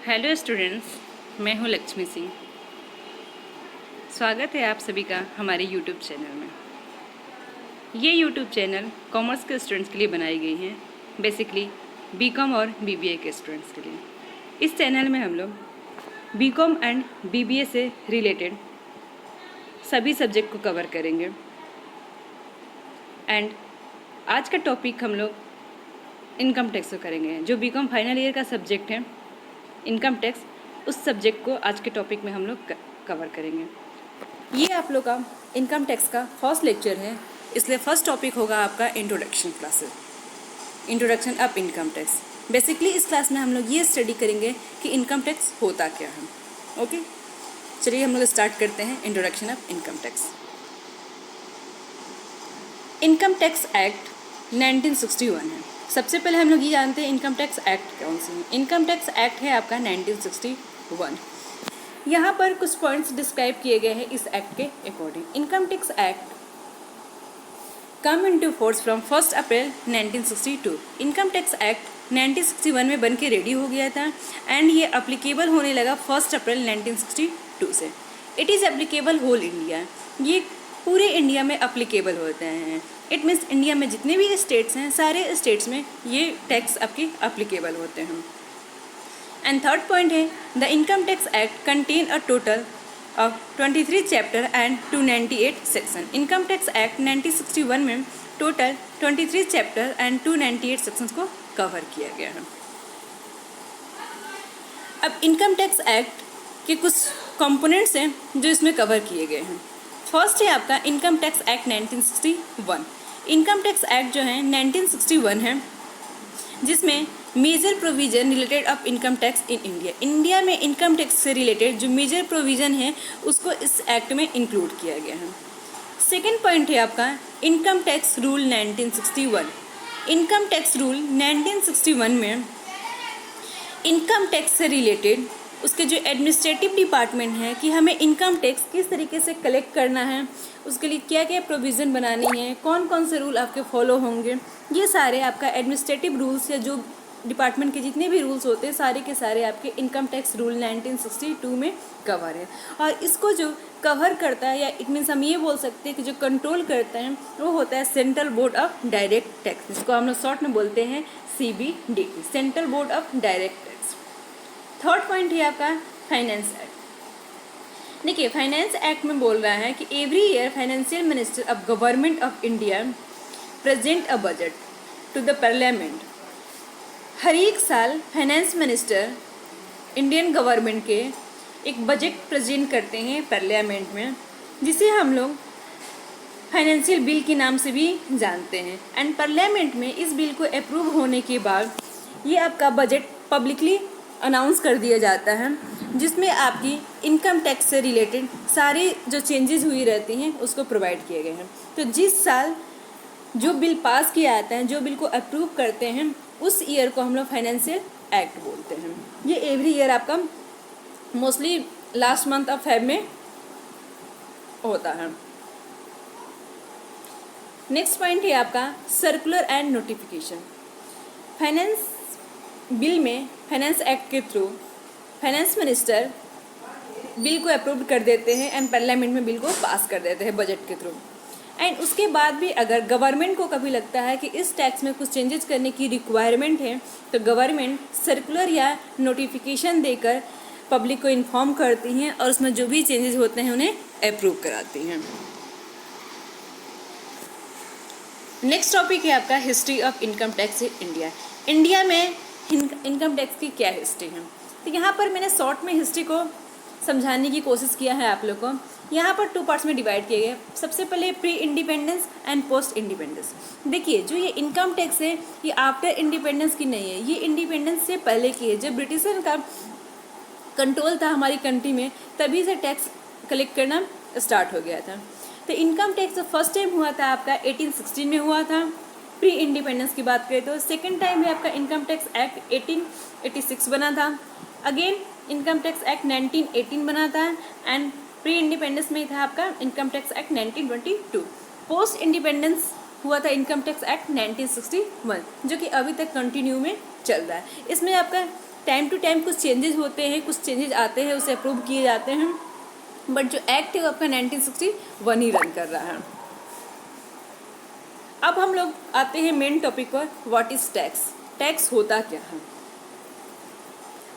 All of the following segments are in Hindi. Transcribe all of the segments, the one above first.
हेलो स्टूडेंट्स, मैं हूँ लक्ष्मी सिंह। स्वागत है आप सभी का हमारे यूट्यूब चैनल में। ये यूट्यूब चैनल कॉमर्स के स्टूडेंट्स के लिए बनाई गई है, बेसिकली बीकॉम और बीबीए के स्टूडेंट्स के लिए। इस चैनल में हम लोग बीकॉम एंड बीबीए से रिलेटेड सभी सब्जेक्ट को कवर करेंगे। एंड आज का टॉपिक हम लोग इनकम टैक्स को करेंगे। जो बीकॉम फाइनल ईयर का सब्जेक्ट है इनकम टैक्स, उस सब्जेक्ट को आज के टॉपिक में हम लोग कवर करेंगे। ये आप लोग का इनकम टैक्स का फर्स्ट लेक्चर है, इसलिए फर्स्ट टॉपिक होगा आपका introduction classes, introduction of income tax. Basically इस क्लास में हम लोग ये स्टडी करेंगे कि इनकम टैक्स होता क्या है। ओके, चलिए हम लोग स्टार्ट करते हैं introduction of income tax. Income tax act 1961 है। सबसे पहले हम लोग ये जानते हैं इनकम टैक्स एक्ट कौन सी है। इनकम टैक्स एक्ट है आपका 1961। यहाँ पर कुछ पॉइंट्स डिस्क्राइब किए गए हैं इस एक्ट के according. Income tax act come into force from 1 अप्रैल 1962। इनकम टैक्स एक्ट 1961 में बन के रेडी हो गया था एंड ये अप्लीकेबल होने लगा 1 अप्रैल 1962 से। It is applicable whole India. ये पूरे इंडिया में अप्लीकेबल होते हैं। इट मीन्स इंडिया में जितने भी स्टेट्स हैं सारे स्टेट्स में ये टैक्स आपके अप्लीकेबल होते हैं। एंड थर्ड पॉइंट है the income tax act contain a total of 23 chapter and 298 section. Income tax act 1961 में टोटल 23 चैप्टर एंड 298 सेक्शंस को कवर किया गया है। अब इनकम टैक्स एक्ट के कुछ कंपोनेंट्स हैं जो इसमें कवर किए गए हैं। फर्स्ट है आपका income tax act 1961। Income tax act जो है 1961 है, जिसमें major provision related of income tax in India. India में इनकम टैक्स से रिलेटेड जो मेजर प्रोविजन है उसको इस एक्ट में इंक्लूड किया गया है। सेकेंड पॉइंट है आपका income tax rule 1961। Income tax rule 1961 में इनकम टैक्स से रिलेटेड उसके जो एडमिनिस्ट्रेटिव डिपार्टमेंट है कि हमें इनकम टैक्स किस तरीके से कलेक्ट करना है, उसके लिए क्या क्या प्रोविज़न बनानी है, कौन कौन से रूल आपके फॉलो होंगे, ये सारे आपका एडमिनिस्ट्रेटिव रूल्स या जो डिपार्टमेंट के जितने भी रूल्स होते हैं सारे के सारे आपके इनकम टैक्स रूल 1962 में कवर है। और इसको जो कवर करता है या इट मीन्स हम ये बोल सकते हैं कि जो कंट्रोल करता है वो होता है central board of direct tax, जिसको हम लोग शॉर्ट में बोलते हैं CBDT, central board of direct tax. Third point है आपका फाइनेंस एक्ट। देखिए फाइनेंस एक्ट में बोल रहा है कि every year financial minister of government of India present a budget to the parliament. हर एक साल फाइनेंस मिनिस्टर इंडियन गवर्नमेंट के एक बजट प्रेजेंट करते हैं पार्लियामेंट में, जिसे हम लोग फाइनेंशियल बिल के नाम से भी जानते हैं। एंड पार्लियामेंट में इस बिल को अप्रूव होने के बाद ये आपका बजट पब्लिकली अनाउंस कर दिया जाता है, जिसमें आपकी इनकम टैक्स से रिलेटेड सारे जो चेंजेस हुई रहती हैं उसको प्रोवाइड किए गए हैं। तो जिस साल जो बिल पास किया जाता है, जो बिल को अप्रूव करते हैं, उस ईयर को हम लोग फाइनेंशियल एक्ट बोलते हैं। ये एवरी ईयर आपका mostly last month of Feb में होता है। नेक्स्ट पॉइंट है आपका circular and notification. Finance bill में फाइनेंस एक्ट के थ्रू फाइनेंस मिनिस्टर बिल को अप्रूव कर देते हैं एंड पार्लियामेंट में बिल को पास कर देते हैं बजट के थ्रू। एंड उसके बाद भी अगर गवर्नमेंट को कभी लगता है कि इस टैक्स में कुछ चेंजेस करने की रिक्वायरमेंट है तो गवर्नमेंट सर्कुलर या नोटिफिकेशन देकर पब्लिक को इन्फॉर्म करती हैं और उसमें जो भी चेंजेस होते हैं उन्हें अप्रूव कराती हैं। नेक्स्ट टॉपिक है आपका history of income tax in India. India में इनकम टैक्स की क्या हिस्ट्री है, तो यहाँ पर मैंने शॉर्ट में हिस्ट्री को समझाने की कोशिश किया है आप लोग को। यहाँ पर 2 पार्ट्स में डिवाइड किए गए। सबसे पहले pre independence and post independence. देखिए जो ये इनकम टैक्स है ये आफ्टर इंडिपेंडेंस की नहीं है, ये इंडिपेंडेंस से पहले की है। जब ब्रिटिशर का कंट्रोल था हमारी कंट्री में तभी से टैक्स कलेक्ट करना स्टार्ट हो गया था। तो इनकम टैक्स फर्स्ट टाइम हुआ था आपका 1816 में हुआ था। प्री इंडिपेंडेंस की बात करें तो सेकेंड टाइम है आपका इनकम टैक्स एक्ट 1886 बना था। अगेन इनकम टैक्स एक्ट 1918 बना था एंड प्री इंडिपेंडेंस में था आपका income tax act 1922। Post independence हुआ था इनकम टैक्स एक्ट 1961, जो कि अभी तक कंटिन्यू में चल रहा है। इसमें आपका टाइम टू टाइम कुछ चेंजेस होते हैं, कुछ चेंजेस आते हैं, उसे अप्रूव किए जाते हैं, बट जो एक्ट है वो आपका 1961 ही रन कर रहा है। अब हम लोग आते हैं मेन टॉपिक पर, व्हाट इज टैक्स। टैक्स होता क्या है?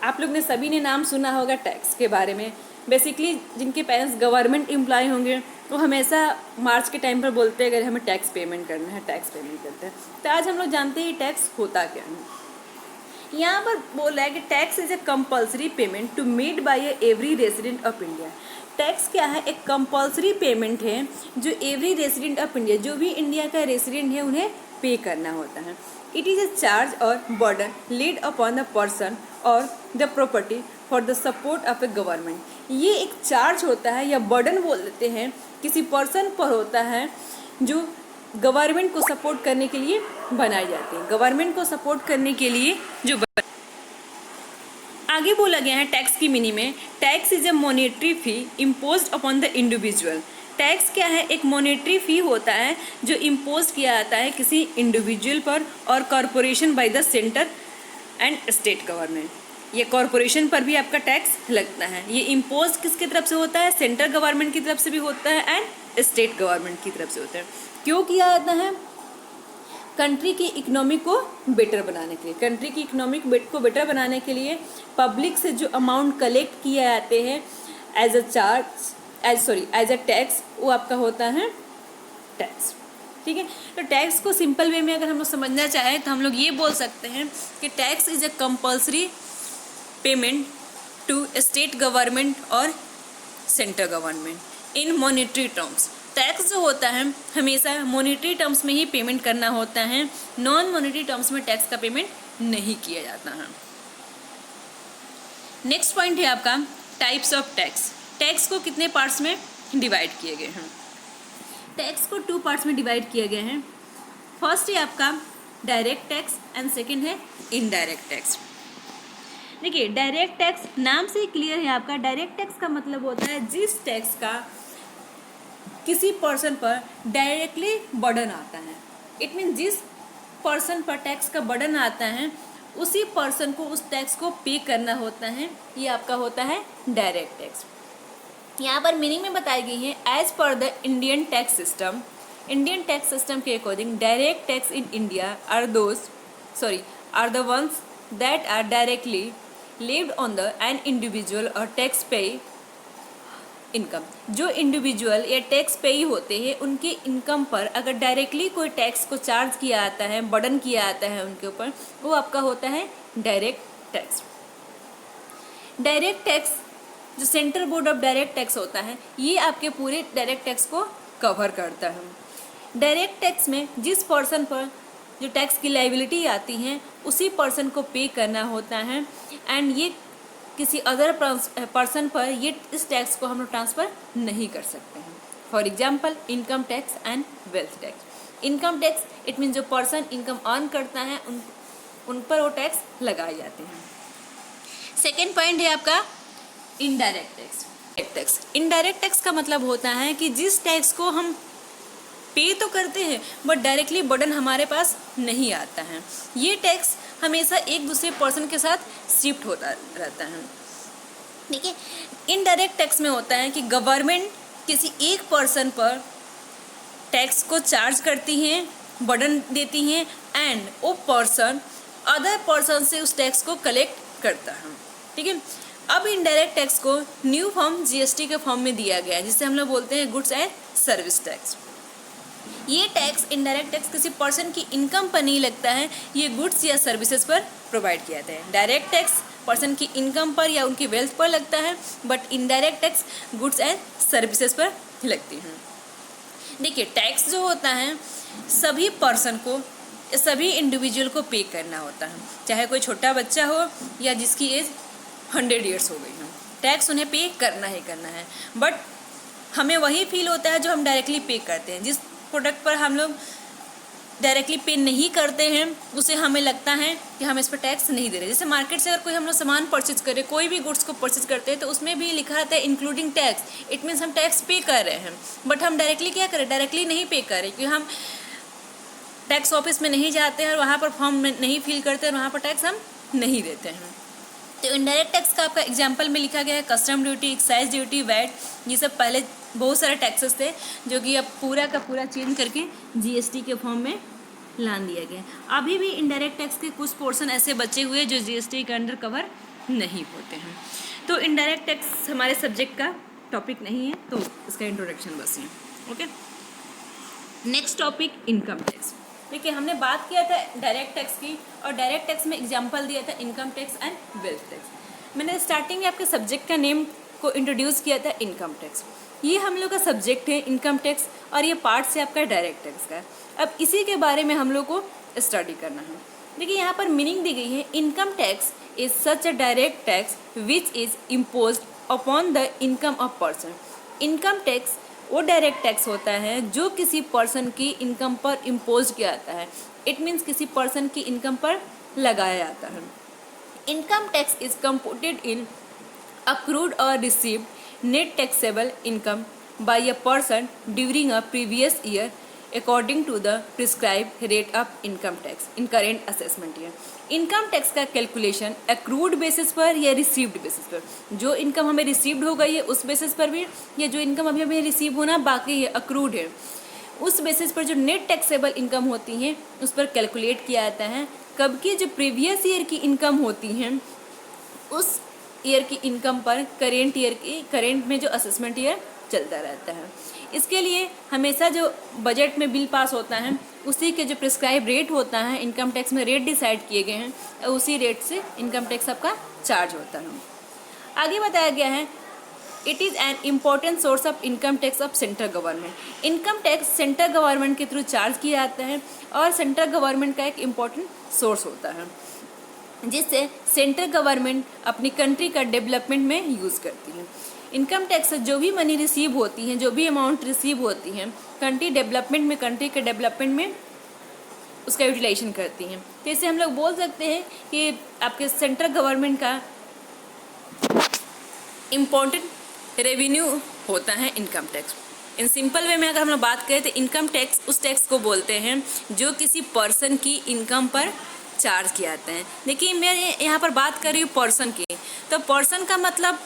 आप लोग ने सभी ने नाम सुना होगा टैक्स के बारे में। बेसिकली जिनके पेरेंट्स गवर्नमेंट एम्प्लॉय होंगे वो हमेशा मार्च के टाइम पर बोलते हैं अगर हमें टैक्स पेमेंट करना है, टैक्स पेमेंट करते हैं। तो आज हम लोग जानते हैं टैक्स होता क्या है। यहाँ पर बोला है कि tax is a compulsory payment to made by every resident of India. Tax क्या है? एक कंपल्सरी पेमेंट है जो एवरी रेसिडेंट ऑफ इंडिया, जो भी इंडिया का रेसिडेंट है, उन्हें पे करना होता है। इट इज़ ए चार्ज और burden laid upon the person और the property for the support of a government. ये एक चार्ज होता है या बर्डन बोल देते हैं, किसी पर्सन पर होता है जो गवर्नमेंट को सपोर्ट करने के लिए बनाई जाती है। गवर्नमेंट को सपोर्ट करने के लिए जो आगे बोला गया है टैक्स की मीनिंग में, tax is A monetary fee imposed upon the individual. Tax क्या है? एक मॉनेटरी फी होता है जो इम्पोज किया जाता है किसी इंडिविजुअल पर और corporation by the centre and state government. ये कॉरपोरेशन पर भी आपका टैक्स लगता है। ये इम्पोज किसकी तरफ से होता है? सेंट्रल गवर्नमेंट की तरफ से भी होता है एंड स्टेट गवर्नमेंट की तरफ से होता है। क्यों किया जाता है? कंट्री की इकोनॉमी को बेटर बनाने के लिए। कंट्री की इकोनॉमी को बेटर बनाने के लिए पब्लिक से जो अमाउंट कलेक्ट किए जाते हैं एज अ टैक्स, वो आपका होता है टैक्स। ठीक है, तो टैक्स को सिंपल वे में अगर हम लोग समझना चाहें तो हम लोग ये बोल सकते हैं कि tax is a compulsory payment to state government और central government in monetary terms. Tax जो होता है हमेशा मॉनेटरी टर्म्स में ही पेमेंट करना होता है, नॉन मॉनेटरी टर्म्स में टैक्स का पेमेंट नहीं किया जाता है। नेक्स्ट पॉइंट है आपका टाइप्स ऑफ टैक्स। टैक्स को कितने पार्ट्स में डिवाइड किए गए हैं? टैक्स को 2 पार्ट्स में डिवाइड किए गए हैं। फर्स्ट है आपका डायरेक्ट टैक्स एंड सेकंड है इनडायरेक्ट टैक्स। देखिए, डायरेक्ट टैक्स नाम से ही क्लियर है आपका। डायरेक्ट टैक्स का मतलब होता है जिस टैक्स का किसी पर्सन पर डायरेक्टली बर्डन आता है। इट मीन जिस पर्सन पर टैक्स का बर्डन आता है उसी पर्सन को उस टैक्स को पे करना होता है। ये आपका होता है डायरेक्ट टैक्स। यहाँ पर मीनिंग में बताई गई है as per the Indian tax system. Indian tax system के according direct tax in India are the ones that are directly levied on the an individual और टैक्स पे इनकम। जो इंडिविजुअल या टैक्स पेई होते हैं उनकी इनकम पर अगर डायरेक्टली कोई टैक्स को चार्ज किया जाता है, बर्डन किया जाता है उनके ऊपर, वो आपका होता है डायरेक्ट टैक्स। डायरेक्ट टैक्स जो central board of direct tax होता है ये आपके पूरे डायरेक्ट टैक्स को कवर करता है। डायरेक्ट टैक्स में जिस पर्सन पर जो टैक्स की लायबिलिटी आती है उसी पर्सन को पे करना होता है एंड ये किसी अदर पर्सन पर ये इस टैक्स को हम लोग ट्रांसफ़र नहीं कर सकते हैं। For example income tax and wealth tax. Income tax it mean जो पर्सन इनकम अर्न करता है उन पर वो टैक्स लगाए जाते हैं। सेकेंड पॉइंट है आपका इनडायरेक्ट टैक्स। इनडायरेक्ट टैक्स का मतलब होता है कि जिस टैक्स को हम पे तो करते हैं बट डायरेक्टली बर्डन हमारे पास नहीं आता है। ये टैक्स हमेशा एक दूसरे पर्सन के साथ शिफ्ट होता रहता है। ठीक है, इनडायरेक्ट टैक्स में होता है कि गवर्नमेंट किसी एक पर्सन पर टैक्स को चार्ज करती हैं, बर्डन देती हैं एंड वो पर्सन अदर पर्सन से उस टैक्स को कलेक्ट करता है। ठीक है, अब इनडायरेक्ट टैक्स को न्यू फॉर्म जीएसटी के फॉर्म में दिया गया है जिसे हम लोग बोलते हैं गुड्स एंड सर्विस टैक्स। ये टैक्स इनडायरेक्ट टैक्स किसी पर्सन की इनकम पर नहीं लगता है, ये गुड्स या सर्विसेज पर प्रोवाइड किया जाता है। डायरेक्ट टैक्स पर्सन की इनकम पर या उनकी वेल्थ पर लगता है but indirect tax goods and services पर लगती हैं। देखिए, टैक्स जो होता है सभी पर्सन को, सभी इंडिविजुअल को पे करना होता है, चाहे कोई छोटा बच्चा हो या जिसकी एज 100 ईयर्स हो गई हो, टैक्स उन्हें पे करना ही करना है। बट हमें वही फील होता है जो हम डायरेक्टली पे करते हैं। जिस प्रोडक्ट पर हम लोग डायरेक्टली पे नहीं करते हैं उसे हमें लगता है कि हम इस पर टैक्स नहीं दे रहे। जैसे मार्केट से अगर कोई हम लोग सामान परचेज करें, कोई भी गुड्स को परचेज करते हैं तो उसमें भी लिखा रहता है इंक्लूडिंग टैक्स। इट मीन्स हम टैक्स पे कर रहे हैं बट हम डायरेक्टली क्या करें, डायरेक्टली नहीं पे कर रहे क्योंकि हम टैक्स ऑफिस में नहीं जाते हैं और वहाँ पर फॉर्म नहीं फिल करते हैं और वहाँ पर टैक्स हम नहीं देते हैं। तो इनडायरेक्ट टैक्स का आपका एग्जाम्पल में लिखा गया है custom duty, excise duty, VAT, ये सब पहले बहुत सारे टैक्सेस थे जो कि अब पूरा का पूरा चेंज करके जीएसटी के फॉर्म में ला दिया गया। अभी भी इनडायरेक्ट टैक्स के कुछ पोर्शन ऐसे बचे हुए जो जीएसटी के अंडर कवर नहीं होते हैं। तो इनडायरेक्ट टैक्स हमारे सब्जेक्ट का टॉपिक नहीं है, तो इसका इंट्रोडक्शन बस है। Okay, next topic income tax. देखिए, हमने बात किया था डायरेक्ट टैक्स की, और डायरेक्ट टैक्स में एग्जांपल दिया था income tax and wealth tax. मैंने स्टार्टिंग में आपके सब्जेक्ट का नेम को इंट्रोड्यूस किया था इनकम टैक्स। ये हम लोग का सब्जेक्ट है इनकम टैक्स, और ये पार्ट से आपका डायरेक्ट टैक्स का। अब इसी के बारे में हम लोग को स्टडी करना है। देखिए, यहाँ पर मीनिंग दी गई है, income tax is such a direct tax which is imposed upon the income of person. Income tax वो डायरेक्ट टैक्स होता है जो किसी पर्सन की इनकम पर इम्पोज किया जाता है। इट मीन्स किसी पर्सन की इनकम पर लगाया जाता है। Income tax is computed in accrued or received net taxable income by a person during a previous year according to the prescribed rate of income tax in current assessment year। Income tax का कैलकुलेशन एक्रूड बेसिस पर या रिसीव्ड बेसिस पर, जो इनकम हमें रिसीव्ड हो गई है उस बेसिस पर भी, या जो इनकम अभी हमें रिसीव होना बाकी है एक्रूड है, उस बेसिस पर जो नेट टैक्सेबल इनकम होती है उस पर कैलकुलेट किया जाता है। कब की, जो प्रीवियस ईयर की इनकम होती हैं उस ईयर की इनकम पर करेंट में जो असेसमेंट ईयर चलता रहता है। इसके लिए हमेशा जो बजट में बिल पास होता है उसी के जो प्रिस्क्राइब रेट होता है, इनकम टैक्स में रेट डिसाइड किए गए हैं, उसी रेट से इनकम टैक्स आपका चार्ज होता है। आगे बताया गया है, it is an important source of income tax of central government. Income tax central government के थ्रू चार्ज किया जाता है और सेंट्रल गवर्नमेंट का एक इम्पॉर्टेंट सोर्स होता है जिससे सेंट्रल गवर्नमेंट अपनी कंट्री का डेवलपमेंट में यूज़ करती है। इनकम टैक्स से जो भी मनी रिसीव होती हैं, जो भी अमाउंट रिसीव होती हैं, कंट्री डेवलपमेंट में, कंट्री के डेवलपमेंट में उसका यूटिलाइजेशन करती हैं। तो इसे हम लोग बोल सकते हैं कि आपके सेंट्रल गवर्नमेंट का इम्पोर्टेंट रेवेन्यू होता है income tax. In simple way में अगर हम लोग बात करें तो इनकम टैक्स उस टैक्स को बोलते हैं जो किसी पर्सन की इनकम पर चार्ज किया जाता है। देखिए, मैं यहाँ पर बात कर रही हूँ पर्सन की, तो पर्सन का मतलब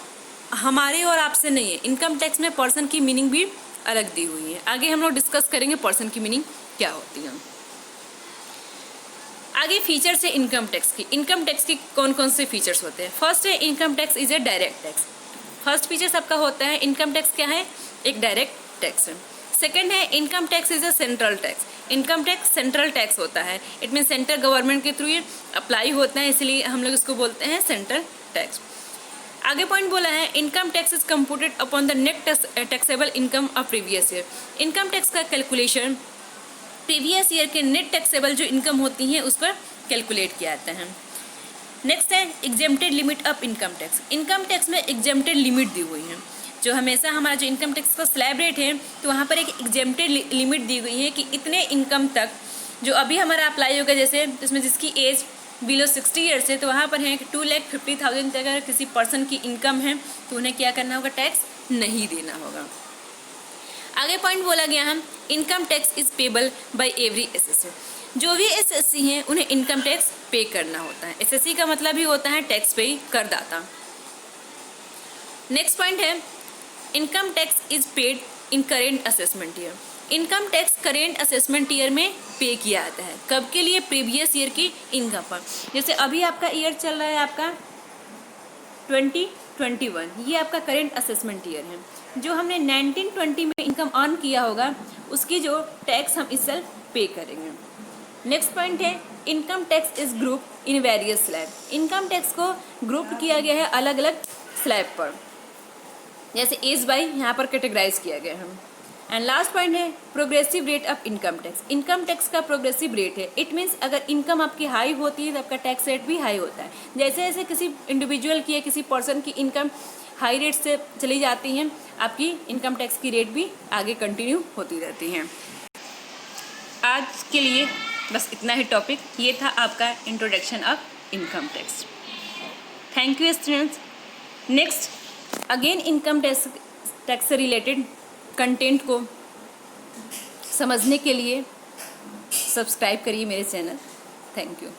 हमारे और आपसे नहीं है। इनकम टैक्स में पर्सन की मीनिंग भी अलग दी हुई है। आगे हम लोग डिस्कस करेंगे पर्सन की मीनिंग क्या होती है। आगे फीचर्स है इनकम टैक्स की। इनकम टैक्स की कौन कौन से फीचर्स होते हैं? फर्स्ट है income tax is A direct tax. First feature सबका होता है, इनकम टैक्स क्या है? एक डायरेक्ट टैक्स है। सेकेंड है income tax is A central tax. Income tax central tax होता है, इट मीन सेंट्रल गवर्नमेंट के थ्रू ये अप्लाई होता है, इसलिए हम लोग इसको बोलते हैं सेंट्रल टैक्स। आगे पॉइंट बोला है income tax is computed upon the net taxable income of previous year. Income tax का कैलकुलेशन प्रीवियस ईयर के नेट टैक्सेबल जो इनकम होती है उस पर कैलकुलेट किया जाता है। नेक्स्ट है exempted limit of income tax. Income tax में एग्जेम्प्टेड लिमिट दी हुई है। जो हमेशा हमारा जो इनकम टैक्स का स्लैब रेट है तो वहाँ पर एक एग्जेम्प्टेड लिमिट दी गई है कि इतने इनकम तक जो अभी हमारा अप्लाई होगा, जैसे इसमें जिसकी एज बिलो 60 ईयर्स है तो वहाँ पर है कि 2,50,000 तक अगर किसी पर्सन की इनकम है तो उन्हें क्या करना होगा? टैक्स नहीं देना होगा। आगे पॉइंट बोला गया है income tax is payable by every SSC. जो भी एसएससी हैं उन्हें इनकम टैक्स पे करना होता है। एसएससी का मतलब ही होता है टैक्स पे करदाता। नेक्स्ट पॉइंट है income tax is paid in current assessment year. Income tax current assessment year में पे किया जाता है। कब के लिए? प्रीवियस ईयर की इनकम पर। जैसे अभी आपका ईयर चल रहा है आपका 2021, ये आपका करेंट असेसमेंट ईयर है। जो हमने 1920 में इनकम अर्न किया होगा उसकी जो टैक्स हम इस साल पे करेंगे। नेक्स्ट पॉइंट है income tax is group in various slab. Income tax को ग्रुप किया गया है अलग अलग स्लैब पर, जैसे एज बाई यहाँ पर कैटेगराइज किया गया है। एंड लास्ट पॉइंट है progressive rate of income tax. Income tax का प्रोग्रेसिव रेट है, इट मीन्स अगर इनकम आपकी हाई होती है तो आपका टैक्स रेट भी हाई होता है। जैसे जैसे किसी इंडिविजुअल की या किसी पर्सन की इनकम हाई रेट से चली जाती हैं, आपकी इनकम टैक्स की रेट भी आगे कंटिन्यू होती रहती हैं। आज के लिए बस इतना ही टॉपिक, ये था आपका introduction of income tax. Thank you students. Next again income tax से रिलेटेड कंटेंट को समझने के लिए सब्सक्राइब करिए मेरे चैनल। Thank you.